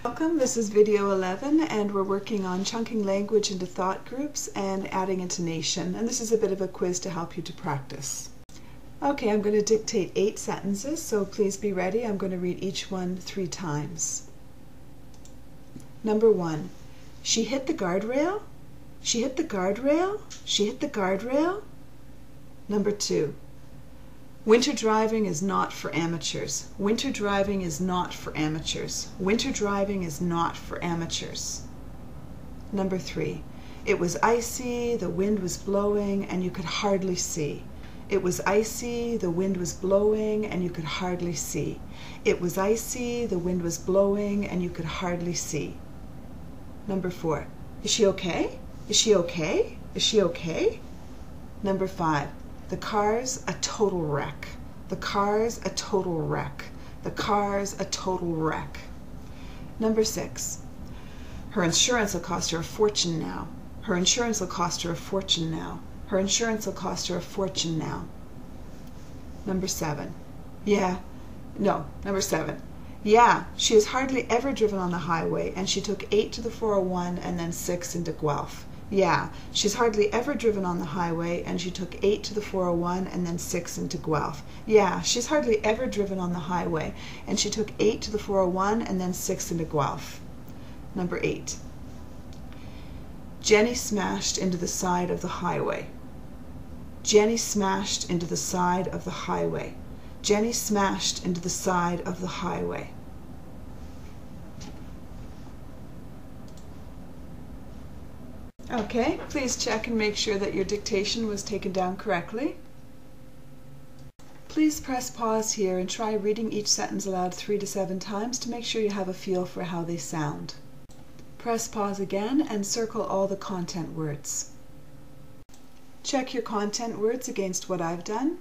Welcome, this is video 11 and we're working on chunking language into thought groups and adding intonation, and this is a bit of a quiz to help you to practice. Okay, I'm going to dictate 8 sentences, so please be ready. I'm going to read each one 3 times. Number 1. She hit the guardrail. She hit the guardrail. She hit the guardrail. Number 2. Winter driving is not for amateurs. Winter driving is not for amateurs. Winter driving is not for amateurs. Number 3. It was icy, the wind was blowing, and you could hardly see. It was icy, the wind was blowing, and you could hardly see. It was icy, the wind was blowing, and you could hardly see. Number 4. Is she okay? Is she okay? Is she okay? Number 5. The car's a total wreck. The car's a total wreck. The car's a total wreck. Number 6. Her insurance will cost her a fortune now. Her insurance will cost her a fortune now. Her insurance will cost her a fortune now. Number 7. Number 7. Yeah, she has hardly ever driven on the highway, and she took 8 to the 401 and then 6 into Guelph. Yeah, she's hardly ever driven on the highway, and she took 8 to the 401 and then 6 into Guelph. Yeah, she's hardly ever driven on the highway, and she took 8 to the 401 and then 6 into Guelph. Number 8. Jenny smashed into the side of the highway. Jenny smashed into the side of the highway. Jenny smashed into the side of the highway. Okay, please check and make sure that your dictation was taken down correctly. Please press pause here and try reading each sentence aloud 3 to 7 times to make sure you have a feel for how they sound. Press pause again and circle all the content words. Check your content words against what I've done.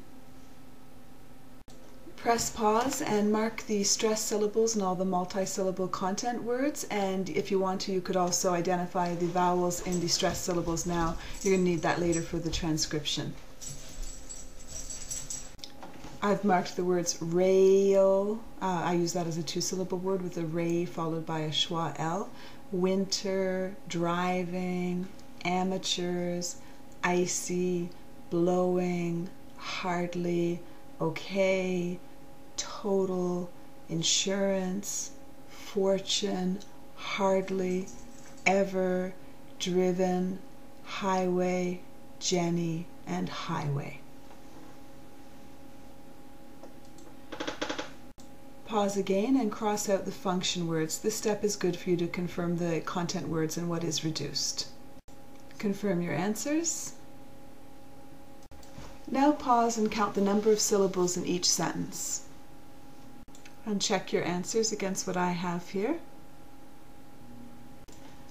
Press pause and mark the stressed syllables and all the multi-syllable content words, and if you want to, you could also identify the vowels in the stressed syllables now. You're going to need that later for the transcription. I've marked the words rail. I use that as a 2-syllable word with a ray followed by a schwa L. Winter, driving, amateurs, icy, blowing, hardly, okay, total, insurance, fortune, hardly, ever, driven, highway, Jenny, and highway. Pause again and cross out the function words. This step is good for you to confirm the content words and what is reduced. Confirm your answers. Now pause and count the number of syllables in each sentence. And check your answers against what I have here.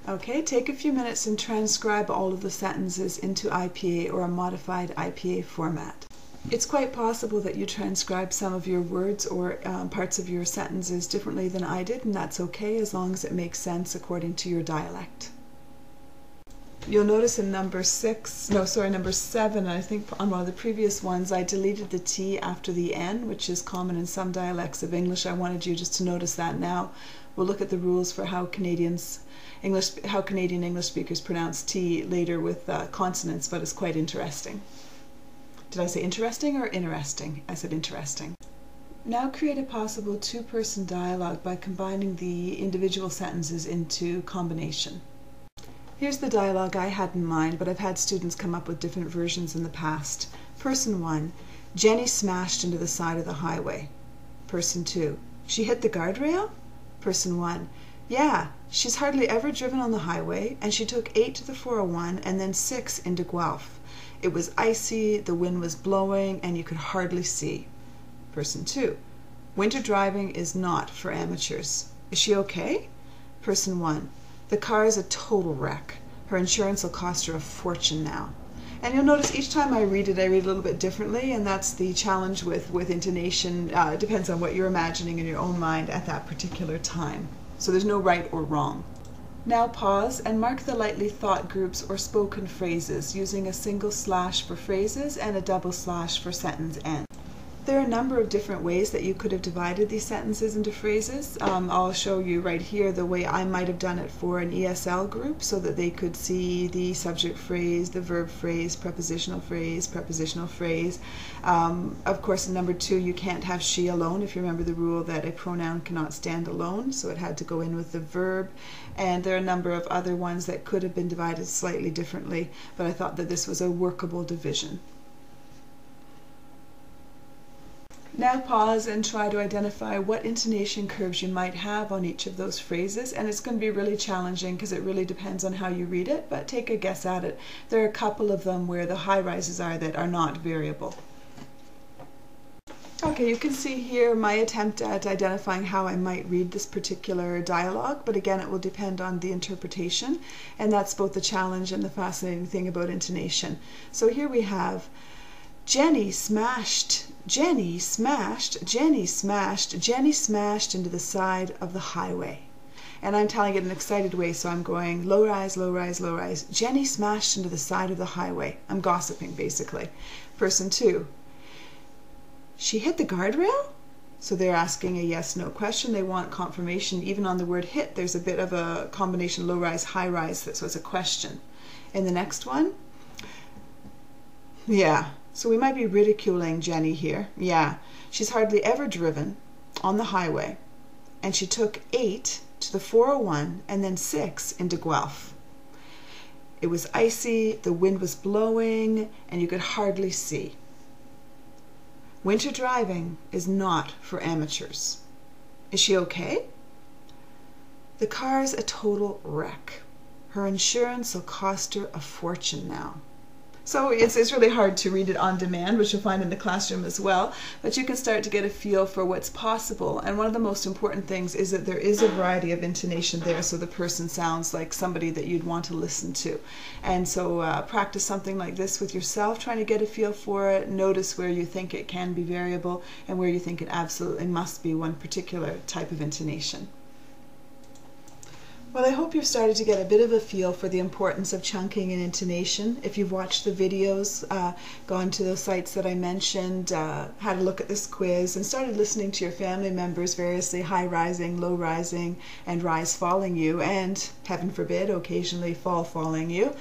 Okay, take a few minutes and transcribe all of the sentences into IPA or a modified IPA format. It's quite possible that you transcribe some of your words or parts of your sentences differently than I did, and that's okay as long as it makes sense according to your dialect. You'll notice in number 7, I think on one of the previous ones, I deleted the T after the N, which is common in some dialects of English. I wanted you just to notice that now. We'll look at the rules for how Canadian English speakers pronounce T later with consonants, but it's quite interesting. Did I say interesting or interesting? I said interesting. Now create a possible 2-person dialogue by combining the individual sentences into combination. Here's the dialogue I had in mind, but I've had students come up with different versions in the past. Person 1, Jenny smashed into the side of the highway. Person 2, she hit the guardrail? Person 1, yeah, she's hardly ever driven on the highway, and she took 8 to the 401 and then 6 into Guelph. It was icy, the wind was blowing, and you could hardly see. Person 2, winter driving is not for amateurs. Is she okay? Person 1, the car is a total wreck. Her insurance will cost her a fortune now. And you'll notice each time I read it a little bit differently, and that's the challenge with intonation. It depends on what you're imagining in your own mind at that particular time. So there's no right or wrong. Now pause and mark the lightly thought groups or spoken phrases using a single slash for phrases and a double slash for sentence end. There are a number of different ways that you could have divided these sentences into phrases. I'll show you right here the way I might have done it for an ESL group so that they could see the subject phrase, the verb phrase, prepositional phrase, prepositional phrase. Of course, in number 2, you can't have she alone, if you remember the rule that a pronoun cannot stand alone, so it had to go in with the verb. And there are a number of other ones that could have been divided slightly differently, but I thought that this was a workable division. Now pause and try to identify what intonation curves you might have on each of those phrases, and it's going to be really challenging because it really depends on how you read it, but take a guess at it. There are a couple of them where the high rises are that are not variable. Okay, you can see here my attempt at identifying how I might read this particular dialogue, but again it will depend on the interpretation, and that's both the challenge and the fascinating thing about intonation. So here we have Jenny smashed into the side of the highway. And I'm telling it in an excited way, so I'm going low rise, low rise, low rise. Jenny smashed into the side of the highway. I'm gossiping, basically. Person 2. She hit the guardrail? So they're asking a yes-no question. They want confirmation. Even on the word hit, there's a bit of a combination low rise, high rise. That was a question. In the next one, yeah. So we might be ridiculing Jenny here. Yeah, she's hardly ever driven on the highway, and she took 8 to the 401 and then 6 into Guelph. It was icy, the wind was blowing, and you could hardly see. Winter driving is not for amateurs. Is she okay? The car's a total wreck. Her insurance will cost her a fortune now. So it's really hard to read it on demand, which you'll find in the classroom as well, but you can start to get a feel for what's possible. And one of the most important things is that there is a variety of intonation there, so the person sounds like somebody that you'd want to listen to. And so practice something like this with yourself, trying to get a feel for it. Notice where you think it can be variable and where you think it absolutely must be one particular type of intonation. Well, I hope you've started to get a bit of a feel for the importance of chunking and intonation. If you've watched the videos, gone to those sites that I mentioned, had a look at this quiz, and started listening to your family members variously high rising, low rising, and rise falling you, and heaven forbid, occasionally fall falling you,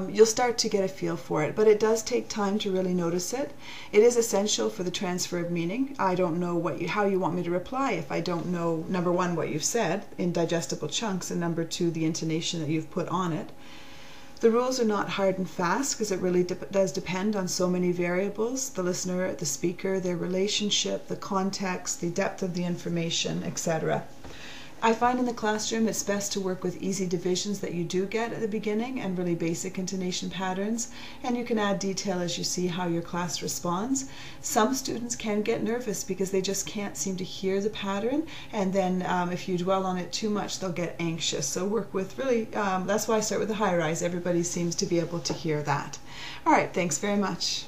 you'll start to get a feel for it. But it does take time to really notice it. It is essential for the transfer of meaning. I don't know how you want me to reply if I don't know, number 1, what you've said in digestible chunks, and number 2, the intonation that you've put on it. The rules are not hard and fast because it really does depend on so many variables: the listener, the speaker, their relationship, the context, the depth of the information, etc. I find in the classroom it's best to work with easy divisions that you do get at the beginning and really basic intonation patterns, and you can add detail as you see how your class responds. Some students can get nervous because they just can't seem to hear the pattern, and then if you dwell on it too much, they'll get anxious. So work with really, that's why I start with the high rise. Everybody seems to be able to hear that. All right, thanks very much.